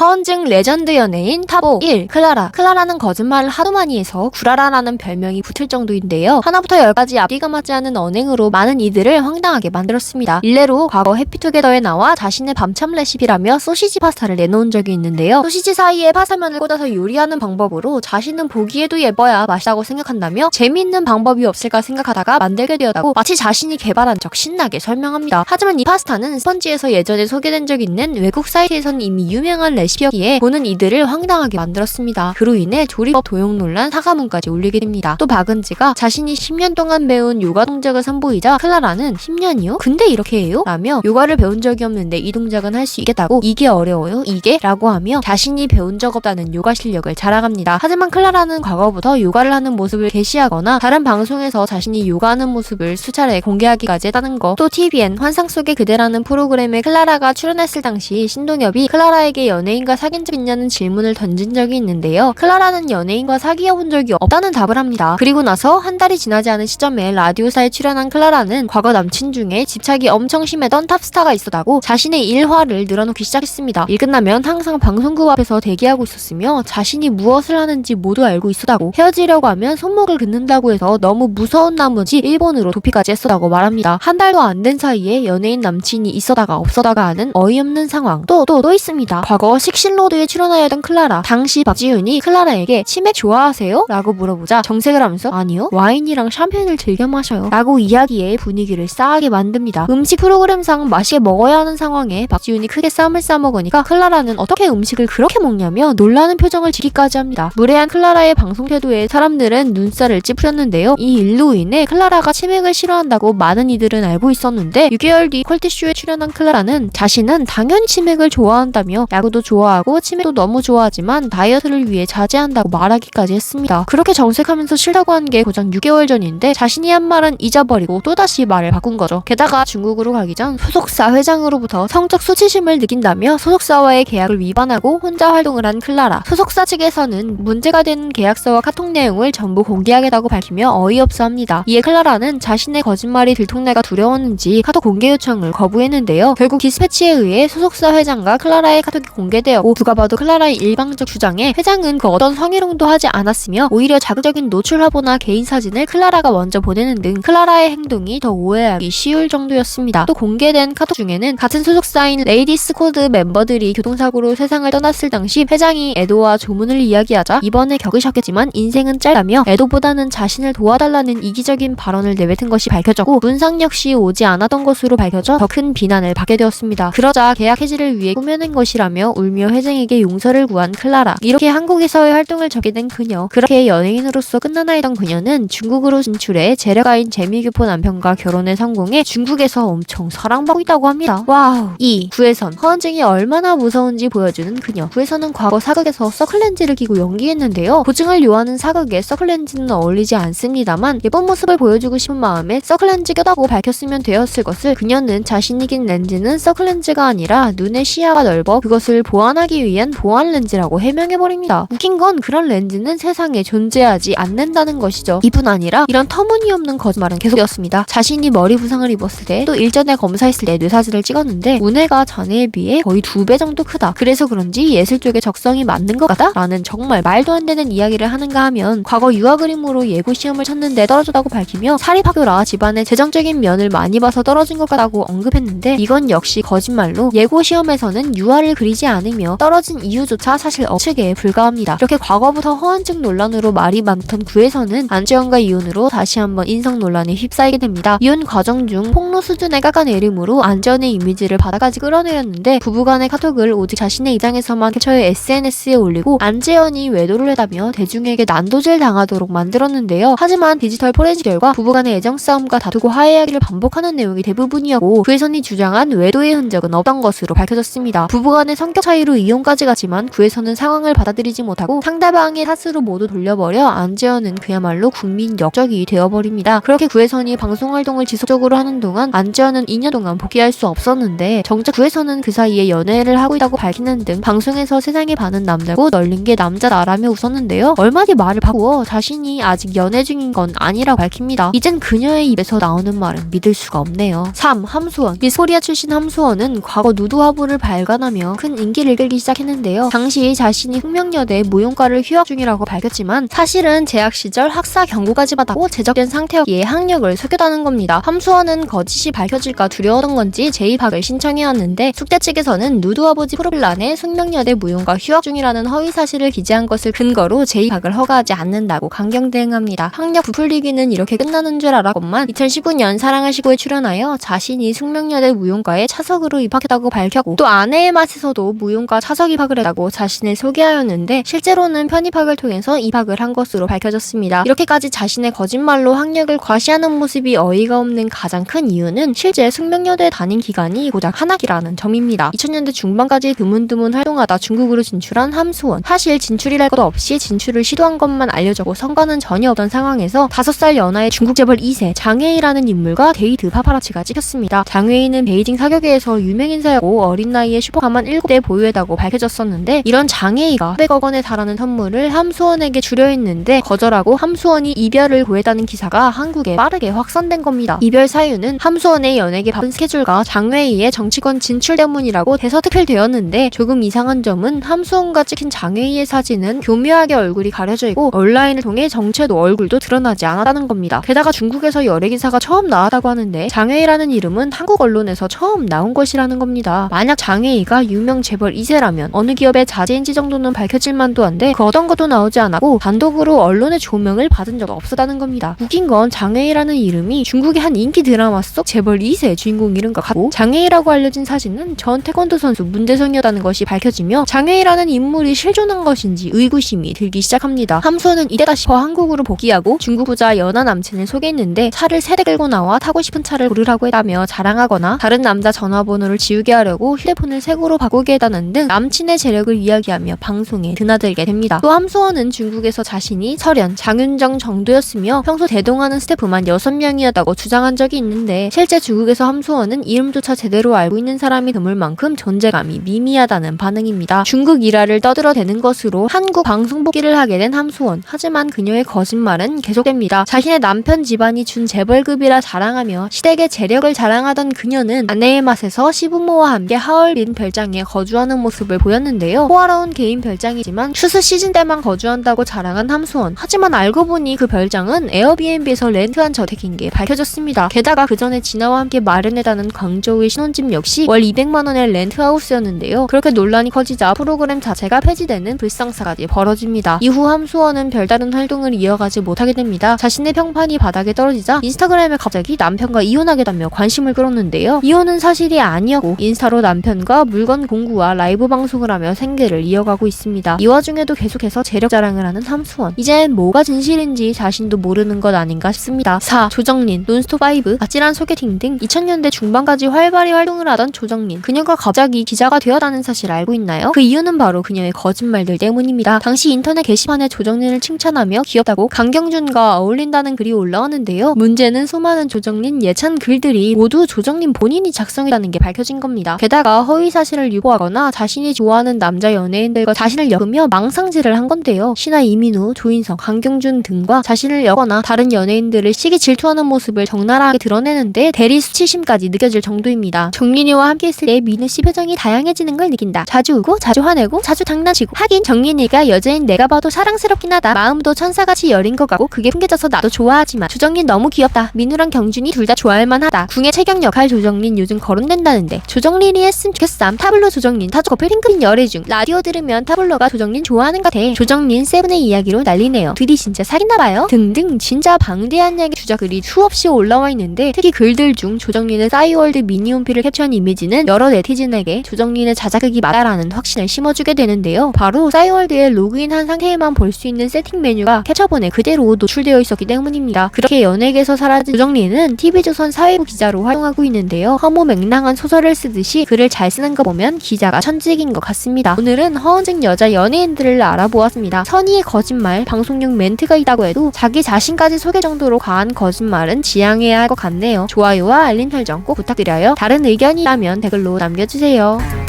허언증 레전드 연예인 탑5 1. 클라라. 클라라는 거짓말을 하도 많이 해서 구라라라는 별명이 붙을 정도인데요. 하나부터 열까지 앞뒤가 맞지 않는 언행으로 많은 이들을 황당하게 만들었습니다. 일례로 과거 해피투게더에 나와 자신의 밤참 레시피라며 소시지 파스타를 내놓은 적이 있는데요. 소시지 사이에 파사면을 꽂아서 요리하는 방법으로 자신은 보기에도 예뻐야 맛있다고 생각한다며 재미있는 방법이 없을까 생각하다가 만들게 되었다고 마치 자신이 개발한 적 신나게 설명합니다. 하지만 이 파스타는 스펀지에서 예전에 소개된 적이 있는 외국 사이트에서는 이미 유명한 레시피였기에 보는 이들을 황당하게 만들었습니다. 그로 인해 조리법 도용 논란 사과문까지 올리게 됩니다. 또 박은지가 자신이 10년 동안 배운 요가 동작을 선보이자 클라라는 10년이요? 근데 이렇게 해요? 라며 요가를 배운 적이 없는데 이 동작은 할 수 있겠다고 이게 어려워요? 이게? 라고 하며 자신이 배운 적 없다는 요가 실력을 자랑합니다. 하지만 클라라는 과거부터 요가를 하는 모습을 게시하거나 다른 방송에서 자신이 요가하는 모습을 수차례 공개하기까지 했다는 거. 또 TVN 환상 속의 그대라는 프로그램에 클라라가 출연했을 당시 신동엽이 클라라에게 연예인과 사귄 적 있냐는 질문을 던진 적이 있는데요. 클라라는 연예인과 사귀어본 적이 없다는 답을 합니다. 그리고 나서 한 달이 지나지 않은 시점에 라디오사에 출연한 클라라는 과거 남친 중에 집착이 엄청 심했던 탑스타가 있었다고 자신의 일화를 늘어놓기 시작했습니다. 일 끝나면 항상 방송국 앞에서 대기하고 있었으며 자신이 무엇을 하는지 모두 알고 있었다고 헤어지려고 하면 손목을 긋는다고 해서 너무 무서운 나머지 일본으로 도피까지 했었다고 말합니다. 한 달도 안 된 사이에 연예인 남친이 있어다가 없어다가 하는 어이없는 상황. 또 있습니다. 과거 식신로드에 출연하였던 클라라. 당시 박지윤이 클라라에게 치맥 좋아하세요? 라고 물어보자 정색을 하면서 아니요, 와인이랑 샴페인을 즐겨 마셔요 라고 이야기에 분위기를 싸하게 만듭니다. 음식 프로그램상 맛있게 먹어야 하는 상황에 박지윤이 크게 쌈을 싸먹으니까 클라라는 어떻게 음식을 그렇게 먹냐며 놀라는 표정을 짓기까지 합니다. 무례한 클라라의 방송 태도에 사람들은 눈살을 찌푸렸는데요. 이 일로 인해 클라라가 치맥을 싫어한다고 많은 이들은 알고 있었는데 6개월 뒤 퀄티쇼에 출연한 클라라는 자신은 당연히 치맥을 좋아한다며 야구도 좋아하고 치맥도 너무 좋아하지만 다이어트를 위해 자제한다고 말하기까지 했습니다. 그렇게 정색하면서 싫다고 한 게 고작 6개월 전인데 자신이 한 말은 잊어버리고 또다시 말을 바꾼 거죠. 게다가 중국으로 가기 전 소속사 회장으로부터 성적 수치심을 느낀다며 소속사와의 계약을 위반하고 혼자 활동을 한 클라라. 소속사 측에서는 문제가 되는 계약서와 카톡 내용을 전부 공개하겠다고 밝히며 어이없어합니다. 이에 클라라는 자신의 거짓말이 들통날까 두려웠는지 카톡 공개 요청을 거부했는데요. 결국 디스패치에 의해 소속사 회장과 클라라의 카톡이 공개되었고 누가 봐도 클라라의 일방적 주장에 회장은 그 어떤 성희롱도 하지 않았으며 오히려 자극적인 노출 화보나 개인 사진을 클라라가 먼저 보내는 등 클라라의 행동이 더 오해하기 쉬울 정도였습니다. 또 공개된 카톡 중에는 같은 소속사인 레이디스 코드 멤버들이 교통사고로 세상을 떠났을 당시 회장이 에도와 조문을 이야기하자 이번에 겪으셨겠지만 인생은 짧다며 에도보다는 자신을 도와달라는 이기적인 발언을 내뱉은 것이 밝혀졌고 문상 역시 오지 않았던 것으로 밝혀져 더 큰 비난을 받게 되었습니다. 그러자 계약 해지를 위해 꾸며낸 것이라며 울며 회장에게 용서를 구한 클라라. 이렇게 한국에서의 활동을 접게 된 그녀. 그렇게 연예인으로서 끝나나이던 그녀는 중국으로 진출해 재력가인 재미교포 남편과 결혼에 성공해 중국에서 엄청 사랑받고 있다고 합니다. 와우. 2. 구혜선. 허언증이 얼마나 무서운지 보여주는 그녀. 구혜선은 과거 사극에서 서클렌즈를 끼고 연기했는데요. 고증을 요하는 사극에 서클렌즈는 어울리지 않습니다만 예쁜 모습을 보여주고 싶은 마음에 서클렌즈 껴다고 밝혔으면 되었을 것을 그녀는 자신이 낀 렌즈는 서클렌즈가 아니라 눈의 시야가 넓어 그것을 보완하기 위한 보완 렌즈라고 해명해버립니다. 웃긴 건 그런 렌즈는 세상에 존재하지 않는다는 것이죠. 이뿐 아니라 이런 터무니없는 거짓말은 계속되었습니다. 자신이 머리 부상을 입었을 때 또 일전에 검사했을 때 뇌사진을 찍었는데 문해가 전해에 비해 거의 2배 정도 크다. 그래서 그런지 예술 쪽에 적성이 맞는 것 같다? 라는 정말 말도 안 되는 이야기를 하는가 하면 과거 유아 그림으로 예고 시험을 쳤는데 떨어졌다고 밝히며 사립학교라 집안의 재정적인 면을 많이 봐서 떨어진 것 같다고 언급했는데 이건 역시 거짓말로 예고 시험에서는 유아를 그리지 않으며 떨어진 이유조차 사실 억측에 불과합니다. 이렇게 과거부터 허언증 논란으로 말이 많던 구혜선은 안재현과 이혼으로 다시 한번 인성 논란에 휩싸이게 됩니다. 이혼 과정 중 폭로 수준의 깎아내림으로 안재현의 이미지를 바닥까지 끌어내렸는데 부부간의 카톡을 오직 자신의 입장에서만 캡처해 SNS에 올리고 안재현이 외도를 했다며 대중에게 난도질 당하도록 만들었는데요. 하지만 디지털 포렌식 결과 부부간의 애정싸움과 다투고 화해하기를 반복하는 내용이 대부분이었고 구혜선이 주장한 외도의 흔적은 없던 것으로 밝혀졌습니다. 부부간의 성격 차이로 이혼까지 갔지만 구혜선은 상황을 받아들이지 못하고 상대방의 탓으로 모두 돌려버려 안재현은 그야말로 국민 역적이 되어버립니다. 그렇게 구혜선이 방송활동을 지속적으로 하는 동안 안재현은 2년 동안 복귀할 수 없었는데 정작 구혜선은 그 사이에 연애를 하고 있다고 밝히는 등 방송에서 세상에 반은 남자고 널린 게 남자다라며 웃었는데요. 얼마 뒤 말을 바꾸어 자신이 아직 연애 중인 건 아니라고 밝힙니다. 이젠 그녀의 입에서 나오는 말은 믿을 수가 없네요. 3. 함수원. 미스코리아 출신 함수원은 과거 누드 화보를 발간하며 큰 인기를 들끓기 시작했는데요. 당시 자신이 흑명여대 무용과를 휴학 중이라고 밝혔지만 사실은 재학 시절 학사 경고까지 받았고 제적된 상태였기에 학력을 속였다는 겁니다. 함수원은 거짓이 밝혀질까 두려웠던 건지 재입학을 신청해왔는데 숙대 측에서는 누드 아버지 프로필란에 숙명여대 무용과 휴학 중이라는 허위 사실을 기재한 것을 근거로 재입학을 허가하지 않는다고 강경 대응합니다. 학력 부풀리기는 이렇게 끝나는 줄 알았건만 2019년 사랑의 시고에 출연하여 자신이 숙명여대 무용과에 차석으로 입학했다고 밝혔고 또 아내의 맛에서도 무용과 차석 입학을 했다고 자신을 소개하였는데 실제로는 편입학을 통해서 입학을 한 것으로 밝혀졌습니다. 이렇게까지 자신의 거짓말로 학력을 과시하는 모습이 어이가 없는 가장 큰 이유는 실제 숙명여대에 다닌 기간이 고작 한 학기라는 점입니다. 2000년대 중반까지 드문드문 활동하다 중국으로 진출한 함수원. 사실 진출이랄 것 없이 진출을 시도한 것만 알려졌고 성과는 전혀 없던 상황에서 5살 연하의 중국 재벌 2세 장웨이라는 인물과 데이트 파파라치가 찍혔습니다. 장웨이는 베이징 사교계에서 유명 인사였고 어린 나이에 슈퍼카만 7대 보유했다고 밝혀졌었는데 이런 장웨이가 100억 원에 달하는 선물을 함수원에게 주려 했는데 거절하고 함수원이 이별을 고했다는 기사가 한국에 빠르게 확산된 겁니다. 이별 사유는 함수원의 연예계 바쁜 스케줄과 장웨이의 정치권 진출 때문이라고 대서특필되었는데 조금 이상한 점은 함수원과 찍힌 장웨이의 사진은 교묘하게 얼굴이 가려져 있고 온라인을 통해 정체도 얼굴도 드러나지 않았다는 겁니다. 게다가 중국에서 열애 기사가 처음 나왔다고 하는데 장웨이라는 이름은 한국 언론에서 처음 나온 것이라는 겁니다. 만약 장웨이가 유명 재벌 2세라면 어느 기업의 자제인지 정도는 밝혀질 만도 한데 그 어떤 것도 나오지 않았고 단독으로 언론의 조명을 받은 적 없었다는 겁니다. 웃긴 건 장웨이라는 이름이 중국의 한 인기 드라마 속 재벌 2세 주인공 이름과 같고 장웨이라고 알려진 사진은 전 태권도 선수 문대성이었다는 것이 밝혀지며 장웨이라는 인물이 실존한 것인지 의구심이 들기 시작합니다. 함수원은 이때 다시 한국으로 복귀하고 중국 부자 연하 남친을 소개했는데 차를 3대 끌고 나와 타고 싶은 차를 고르라고 했다며 자랑하거나 다른 남자 전화번호를 지우게 하려고 휴대폰을 색으로 바꾸게 해다는 등 남친의 재력을 이야기하며 방송에 드나들게 됩니다. 또 함수원은 중국에서 자신이 설현, 장윤정 정도였으며 평소 대동하는 스태프만 6명이었다고 주장한 적이 있는데 실제 중국에서 함수원은 이름조차 제대로 알고 있는 사람이 드물 만큼 존재감이 미미하다는 반응입니다. 중국 일화를 떠들어대는 것으로 한국 방송 복귀를 하게 된 함수원. 하지만 그녀의 거짓말은 계속됩니다. 자신의 남편 집안이 준 재벌급이라 자랑하며 시댁의 재력을 자랑하던 그녀는 아내의 맛에서 시부모와 함께 하얼빈 별장에 거주하는 모습을 보였는데요. 호화로운 개인 별장이지만 추수 시즌 때만 거주한다고 자랑한 함수원. 하지만 알고 보니 그 별장은 에어비앤비에서 렌트한 저택인 게 밝혀졌습니다. 게다가 그 전에 진아와 함께 마련해다는 광저우의 신혼집 역시 월 200만 원의 렌트하우스였는데요. 그렇게 논란이 커지자 프로그램 자체가 폐지되는 불상사까지 벌어집니다. 이후 함수원은 별다른 활동을 이어가지 못하게 됩니다. 자신의 평판이 바닥에 떨어지자 인스타그램에 갑자기 남편과 이혼하겠다며 관심을 끌었는데요. 이혼은 사실이 아니었고 인스타로 남편과 물건 공구와 라이브 방송을 하며 생계를 이어가고 있습니다. 이 와중에도 계속해서 재력 자랑을 하는 함수원. 이젠 뭐가 진실인지 자신도 모르는 것 아닌가 싶습니다. 4. 조정린, 논스톱5, 아찔한 소개팅 등 2000년대 중반까지 활발히 활동을 하던 조정린. 그녀가 갑자기 기자가 되었다는 사실을 알고 있나요? 그 이유는 바로 그녀의 거짓말들 때문입니다. 당시 인터넷 게시판에 조정린을 칭찬하며 귀엽다고 강경준과 어울린다는 글이 올라왔는데요. 문제는 수많은 조정린 예찬 글들이 모두 조정린 본인이 작성했다는 게 밝혀진 겁니다. 게다가 허위 사실을 유포하거나 자신이 좋아하는 남자 연예인들과 자신을 엮으며 망상질을 한 건데요. 신하 이민우, 조인성, 강경준 등과 자신을 엮거나 다른 연예인들을 시기 질투하는 모습을 적나라하게 드러내는데 대리 수치심까지 느껴질 정도입니다. 정린이와 함께 있을 때 민우 씨 표정이 다양해지는 걸 느낀다. 자주 우고 자주 화내고 자주 장난치고 하긴 정린이가 여자인 내가 봐도 사랑스럽긴 하다. 마음도 천사같이 여린 것 같고 그게 풍겨져서 나도 좋아하지만 조정린 너무 귀엽다. 민우랑 경준이 둘 다 좋아할만 하다. 궁의 최경 역할 조정린 요즘 거론된다는데 조정린이 했으면 좋겠삼. 타블로 조정린 타조 커플 핑크린 열애 중. 라디오 들으면 타블로가 조정린 좋아하는 것 같아. 조정린 세븐의 이야기로 난리네요. 둘이 진짜 사귀나봐요? 등등 진짜 방대한 양의 주작글이 수없이 올라와 있는데 특히 글들 중 조정린의 싸이월드 미니홈피를 캡처한 이미지는 여러 네티즌에게 조정린의 자작극이 맞다라는 확신을 심어주게 되는데요. 바로 싸이월드에 로그인한 상태에만 볼 수 있는 세팅 메뉴가 캡처본에 그대로 노출되어 있었기 때문입니다. 그렇게 연예계에서 사라진 조정린은 TV조선 사회부 기자로 활동하고 있는데요. 허무맹랑한 소설을 쓰듯이 글을 잘 쓰는 거 보면 기자가 천직인 것 같습니다. 오늘은 허언증 여자 연예인들을 알아보았습니다. 선의의 거짓말, 방송용 멘트가 있다고 해도 자기 자신까지 속일 정도로 과한 거짓말은 지양해야 할 것 같네요. 좋아요와 알림 설정 꼭 부탁드려요. 다른 의견이 있다면 댓글로 남겨주세요.